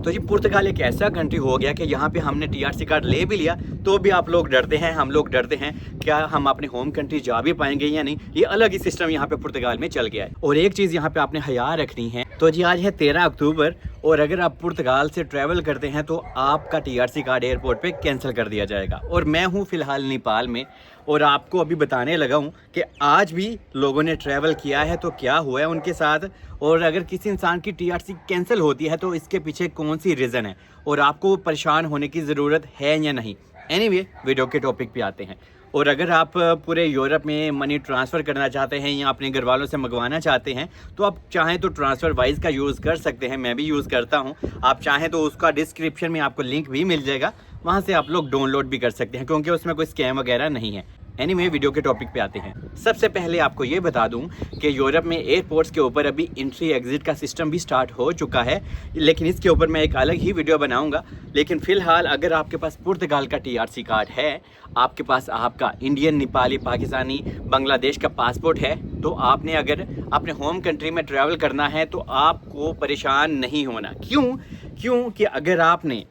तो जी पुर्तगाल एक ऐसा कंट्री हो गया कि यहाँ पे हमने टीआरसी कार्ड ले भी लिया तो भी आप लोग डरते हैं, हम लोग डरते हैं क्या हम अपने होम कंट्री जा भी पाएंगे या नहीं। ये अलग ही सिस्टम यहाँ पे पुर्तगाल में चल गया है। और एक चीज़ यहाँ पे आपने हया रखनी है, तो जी आज है 13 अक्टूबर और अगर आप पुर्तगाल से ट्रैवल करते हैं तो आपका टीआरसी कार्ड एयरपोर्ट पे कैंसिल कर दिया जाएगा। और मैं हूँ फ़िलहाल नेपाल में और आपको अभी बताने लगा हूँ कि आज भी लोगों ने ट्रैवल किया है तो क्या हुआ है उनके साथ, और अगर किसी इंसान की टीआरसी कैंसिल होती है तो इसके पीछे कौन सी रीज़न है और आपको परेशान होने की ज़रूरत है या नहीं। एनीवे, वीडियो के टॉपिक पे आते हैं। और अगर आप पूरे यूरोप में मनी ट्रांसफ़र करना चाहते हैं या अपने घर वालों से मंगवाना चाहते हैं तो आप चाहें तो ट्रांसफ़र वाइज का यूज़ कर सकते हैं, मैं भी यूज़ करता हूं। आप चाहें तो उसका डिस्क्रिप्शन में आपको लिंक भी मिल जाएगा, वहां से आप लोग डाउनलोड भी कर सकते हैं क्योंकि उसमें कोई स्कैम वगैरह नहीं है। एनीवे, वीडियो के टॉपिक पे आते हैं। सबसे पहले आपको ये बता दूं कि यूरोप में एयरपोर्ट्स के ऊपर अभी एंट्री एग्जिट का सिस्टम भी स्टार्ट हो चुका है, लेकिन इसके ऊपर मैं एक अलग ही वीडियो बनाऊंगा। लेकिन फ़िलहाल अगर आपके पास पुर्तगाल का टीआरसी कार्ड है, आपके पास आपका इंडियन, नेपाली, पाकिस्तानी, बांग्लादेश का पासपोर्ट है, तो आपने अगर अपने होम कंट्री में ट्रैवल करना है तो आपको परेशान नहीं होना। क्योंकि अगर आपने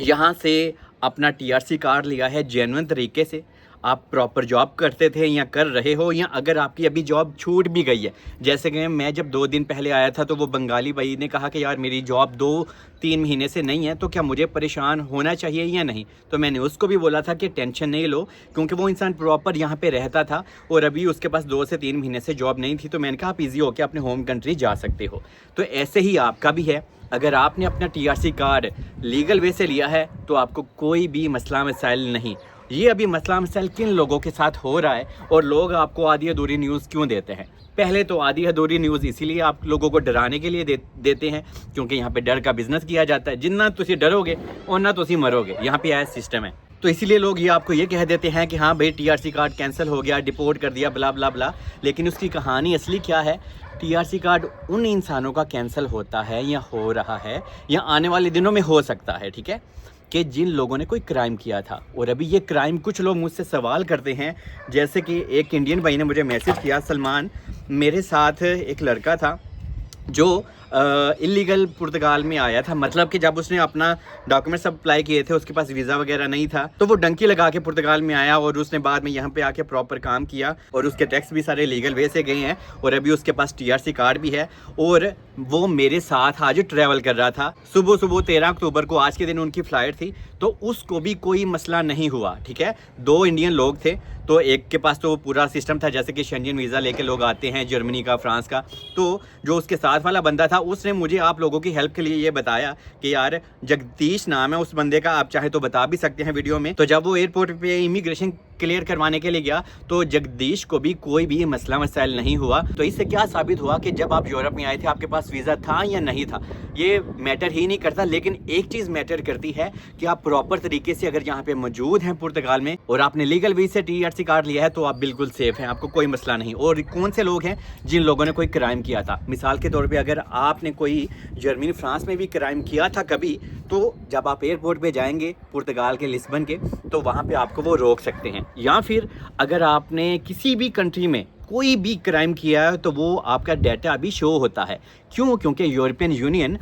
यहाँ से अपना टीआरसी कार्ड लिया है जेन्युइन तरीके से, आप प्रॉपर जॉब करते थे या कर रहे हो, या अगर आपकी अभी जॉब छूट भी गई है, जैसे कि मैं जब 2 दिन पहले आया था तो वो बंगाली भाई ने कहा कि यार मेरी जॉब 2-3 महीने से नहीं है, तो क्या मुझे परेशान होना चाहिए या नहीं। तो मैंने उसको भी बोला था कि टेंशन नहीं लो, क्योंकि वो इंसान प्रॉपर यहाँ पे रहता था और अभी उसके पास 2 से 3 महीने से जॉब नहीं थी। तो मैंने कहा आप ईजी होकर अपने होम कंट्री जा सकते हो। तो ऐसे ही आपका भी है, अगर आपने अपना टीआरसी कार्ड लीगल वे से लिया है तो आपको कोई भी मसला मसाइल नहीं। ये अभी मसला मसाइल किन लोगों के साथ हो रहा है और लोग आपको आधी अधूरी न्यूज़ क्यों देते हैं। पहले तो आधी अधूरी न्यूज़ इसीलिए आप लोगों को डराने के लिए देते हैं क्योंकि यहाँ पे डर का बिजनेस किया जाता है। जितना तुसी डरोगे और ना तुसी मरोगे, यहाँ पे ऐसा सिस्टम है। तो इसीलिए लोग ये आपको ये कह देते हैं कि हाँ भाई टीआरसी कार्ड कैंसिल हो गया, डिपोर्ट कर दिया, ब्ला ब्ला ब्ला। लेकिन उसकी कहानी असली क्या है? टीआरसी कार्ड उन इंसानों का कैंसिल होता है या हो रहा है या आने वाले दिनों में हो सकता है, ठीक है, कि जिन लोगों ने कोई क्राइम किया था। और अभी ये क्राइम कुछ लोग मुझसे सवाल करते हैं, जैसे कि एक इंडियन भाई ने मुझे मैसेज किया, सलमान, मेरे साथ एक लड़का था जो इलीगल पुर्तगाल में आया था, मतलब कि जब उसने अपना डॉक्यूमेंट्स अप्लाई किए थे उसके पास वीज़ा वगैरह नहीं था, तो वो डंकी लगा के पुर्तगाल में आया और उसने बाद में यहाँ पे आके प्रॉपर काम किया और उसके टैक्स भी सारे लीगल वे से गए हैं और अभी उसके पास टीआरसी कार्ड भी है। और वो मेरे साथ आज ट्रैवल कर रहा था। सुबह 13 अक्टूबर को, आज के दिन उनकी फ़्लाइट थी, तो उसको भी कोई मसला नहीं हुआ, ठीक है। 2 इंडियन लोग थे, तो एक के पास तो पूरा सिस्टम था, जैसे कि शेंजन वीज़ा लेके लोग आते हैं जर्मनी का, फ्रांस का। तो जो उसके साथ वाला बंदा था उसने मुझे आप लोगों की हेल्प के लिए ये बताया कि यार जगदीश नाम है उस बंदे का, आप चाहे तो बता भी सकते हैं वीडियो में। तो जब वो एयरपोर्ट पे इमिग्रेशन क्लियर करवाने के लिए गया तो जगदीश को भी कोई भी मसला मसाइल नहीं हुआ। तो इससे क्या साबित हुआ कि जब आप यूरोप में आए थे आपके पास वीज़ा था या नहीं था, ये मैटर ही नहीं करता। लेकिन एक चीज़ मैटर करती है कि आप प्रॉपर तरीके से अगर यहाँ पे मौजूद हैं पुर्तगाल में और आपने लीगल वीज़ा से टीआरसी कार्ड लिया है तो आप बिल्कुल सेफ हैं, आपको कोई मसला नहीं। और कौन से लोग हैं? जिन लोगों ने कोई क्राइम किया था। मिसाल के तौर पर अगर आपने कोई जर्मनी, फ्रांस में भी क्राइम किया था कभी, तो जब आप एयरपोर्ट पे जाएंगे पुर्तगाल के, लिस्बन के, तो वहाँ पे आपको वो रोक सकते हैं। या फिर अगर आपने किसी भी कंट्री में कोई भी क्राइम किया है तो वो आपका डाटा अभी शो होता है। क्योंकि यूरोपियन यूनियन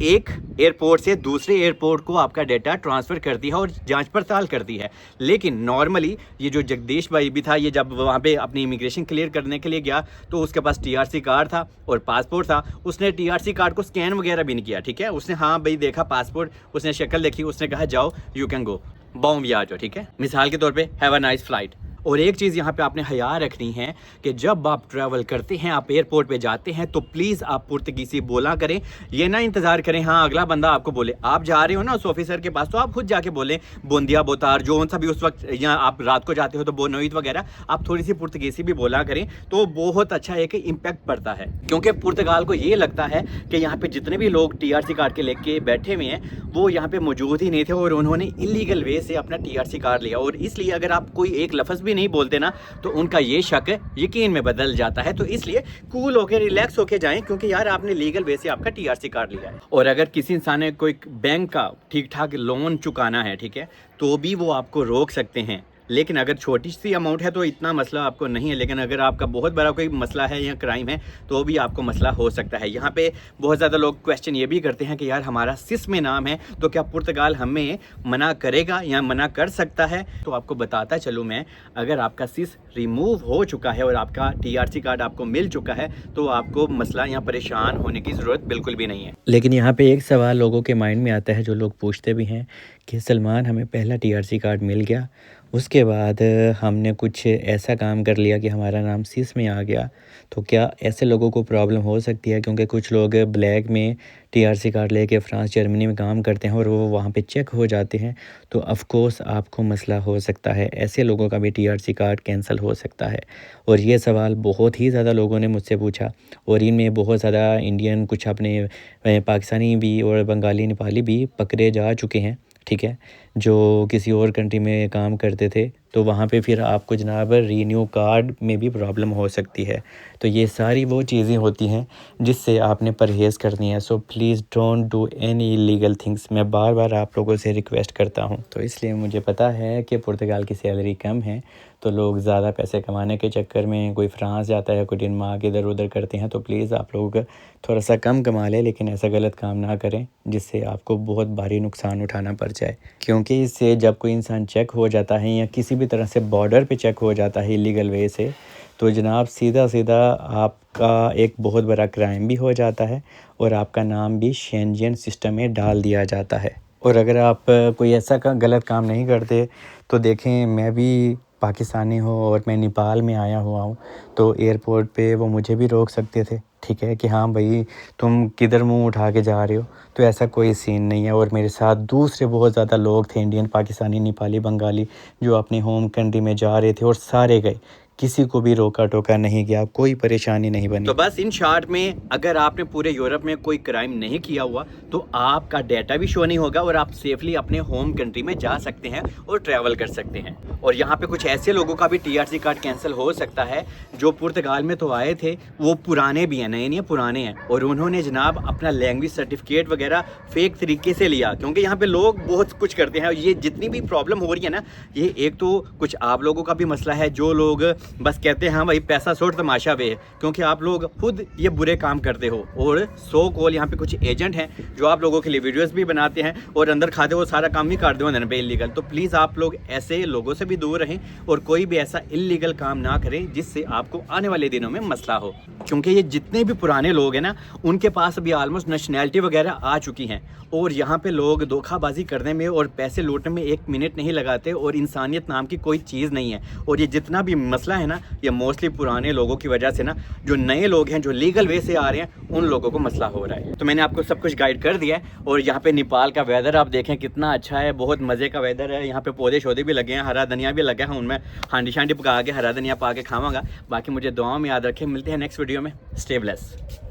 एक एयरपोर्ट से दूसरे एयरपोर्ट को आपका डाटा ट्रांसफ़र करती है और जांच पड़ताल करती है। लेकिन नॉर्मली ये जो जगदीश भाई भी था, ये जब वहाँ पे अपनी इमिग्रेशन क्लियर करने के लिए गया तो उसके पास टीआरसी कार्ड था और पासपोर्ट था। उसने टीआरसी कार्ड को स्कैन वगैरह भी नहीं किया, ठीक है। उसने हाँ भाई देखा पासपोर्ट, उसने शक्ल देखी, उसने कहा जाओ यू कैन गो, बॉम भी आ जाओ, ठीक है। मिसाल के तौर पर हैव अ नाइस फ्लाइट। और एक चीज़ यहाँ पे आपने हया रखनी है कि जब आप ट्रैवल करते हैं, आप एयरपोर्ट पे जाते हैं, तो प्लीज़ आप पुर्तगीज़ी बोला करें। ये ना इंतज़ार करें हाँ अगला बंदा आपको बोले। आप जा रहे हो ना उस ऑफिसर के पास, तो आप खुद जाके बोलें बोंदिया बोतार, जो सा भी उस वक्त, या आप रात को जाते हो तो बोनोइट वगैरह, आप थोड़ी सी पुर्तगीज़ी भी बोला करें तो बहुत अच्छा एक इम्पैक्ट पड़ता है। क्योंकि पुर्तगाल को ये लगता है कि यहाँ पर जितने भी लोग टीआरसी कार्ड के लेके बैठे हुए हैं वो यहाँ पर मौजूद ही नहीं थे और उन्होंने इलीगल वे से अपना टीआरसी कार्ड लिया। और इसलिए अगर आप कोई एक लफ्ज़ भी नहीं बोलते ना तो उनका ये शक यकीन में बदल जाता है। तो इसलिए कूल होकर, रिलैक्स होकर जाएं, क्योंकि यार आपने लीगल वे से आपका टीआरसी कार्ड लिया है। और अगर किसी इंसान ने कोई बैंक का ठीक ठाक लोन चुकाना है, ठीक है, तो भी वो आपको रोक सकते हैं। लेकिन अगर छोटी सी अमाउंट है तो इतना मसला आपको नहीं है, लेकिन अगर आपका बहुत बड़ा कोई मसला है या क्राइम है तो भी आपको मसला हो सकता है। यहाँ पे बहुत ज़्यादा लोग क्वेश्चन ये भी करते हैं कि यार हमारा सिस में नाम है तो क्या पुर्तगाल हमें मना करेगा या मना कर सकता है? तो आपको बताता चलूँ मैं, अगर आपका सिस रिमूव हो चुका है और आपका TRC कार्ड आपको मिल चुका है तो आपको मसला या परेशान होने की ज़रूरत बिल्कुल भी नहीं है। लेकिन यहाँ पे एक सवाल लोगों के माइंड में आता है, जो लोग पूछते भी हैं कि सलमान हमें पहला TRC कार्ड मिल गया, उसके बाद हमने कुछ ऐसा काम कर लिया कि हमारा नाम सिस में आ गया, तो क्या ऐसे लोगों को प्रॉब्लम हो सकती है? क्योंकि कुछ लोग ब्लैक में TRC कार्ड लेके फ्रांस जर्मनी में काम करते हैं और वो वहाँ पे चेक हो जाते हैं, तो ऑफ़ कोर्स आपको मसला हो सकता है। ऐसे लोगों का भी TRC कार्ड कैंसिल हो सकता है। और ये सवाल बहुत ही ज़्यादा लोगों ने मुझसे पूछा और इनमें बहुत ज़्यादा इंडियन, कुछ अपने पाकिस्तानी भी और बंगाली नेपाली भी पकड़े जा चुके हैं, ठीक है, जो किसी और कंट्री में काम करते थे, तो वहाँ पे फिर आपको जनाब रीन्यू कार्ड में भी प्रॉब्लम हो सकती है। तो ये सारी वो चीज़ें होती हैं जिससे आपने परहेज़ करनी है। So please don't do any illegal things. मैं बार बार आप लोगों से रिक्वेस्ट करता हूँ। तो इसलिए मुझे पता है कि पुर्तगाल की सैलरी कम है, तो लोग ज़्यादा पैसे कमाने के चक्कर में कोई फ्रांस जाता है, कोई डेनमार्क इधर उधर करते हैं। तो प्लीज़ आप लोग थोड़ा सा कम कमा लें, लेकिन ऐसा गलत काम ना करें जिससे आपको बहुत भारी नुकसान उठाना पड़ जाए। क्योंकि इससे जब कोई इंसान चेक हो जाता है या किसी भी तरह से बॉर्डर पे चेक हो जाता है इलीगल वे से, तो जनाब सीधा सीधा आपका एक बहुत बड़ा क्राइम भी हो जाता है और आपका नाम भी शेंजन सिस्टम में डाल दिया जाता है। और अगर आप कोई ऐसा गलत काम नहीं करते, तो देखें मैं भी पाकिस्तानी हूँ और मैं नेपाल में आया हुआ हूँ, तो एयरपोर्ट पे वो मुझे भी रोक सकते थे, ठीक है, कि हाँ भाई तुम किधर मुंह उठा के जा रहे हो। तो ऐसा कोई सीन नहीं है। और मेरे साथ दूसरे बहुत ज़्यादा लोग थे, इंडियन, पाकिस्तानी, नेपाली, बंगाली, जो अपने होम कंट्री में जा रहे थे और सारे गए, किसी को भी रोका टोका नहीं गया, कोई परेशानी नहीं बनी। तो बस इन शॉर्ट में, अगर आपने पूरे यूरोप में कोई क्राइम नहीं किया हुआ तो आपका डाटा भी शो नहीं होगा और आप सेफली अपने होम कंट्री में जा सकते हैं और ट्रैवल कर सकते हैं। और यहाँ पे कुछ ऐसे लोगों का भी TRC कार्ड कैंसिल हो सकता है जो पुर्तगाल में तो आए थे, वो पुराने भी हैं, नए नहीं पुराने हैं, और उन्होंने जनाब अपना लैंग्वेज सर्टिफिकेट वगैरह फेक तरीके से लिया। क्योंकि यहाँ पे लोग बहुत कुछ करते हैं। ये जितनी भी प्रॉब्लम हो रही है ना, ये एक तो कुछ आप लोगों का भी मसला है, जो लोग बस कहते हैं हाँ भाई पैसा सोट तमाशा वे, क्योंकि आप लोग खुद ये बुरे काम करते हो। और सो कॉल यहाँ पे कुछ एजेंट हैं जो आप लोगों के लिए वीडियोस भी बनाते हैं और अंदर खाते वो सारा काम भी कर दो पे इलीगल। तो प्लीज़ आप लोग ऐसे लोगों से भी दूर रहें और कोई भी ऐसा इलीगल काम ना करें जिससे आपको आने वाले दिनों में मसला हो। क्योंकि ये जितने भी पुराने लोग हैं ना, उनके पास अभी ऑलमोस्ट नेशनैलिटी वगैरह आ चुकी हैं और यहाँ पे लोग धोखाबाजी करने में और पैसे लूटने में एक मिनट नहीं लगाते और इंसानियत नाम की कोई चीज़ नहीं है। और ये जितना भी मसला है ना, ये मोस्टली पुराने लोगों की वजह से ना, जो नए लोग हैं जो लीगल वे से आ रहे हैं, उन लोगों को मसला हो रहा है। तो मैंने आपको सब कुछ गाइड कर दिया है। और यहाँ पे नेपाल का वेदर आप देखें कितना अच्छा है, बहुत मज़े का वेदर है। यहाँ पे पौधे शौधे भी लगे हैं, हरा धनिया भी लगा है, उनमें हांडी शांडी पका के हरा धनिया पा के खाऊंगा। बाकी मुझे दुआओं में याद रखें। मिलते हैं नेक्स्ट वीडियो में। Stay bless.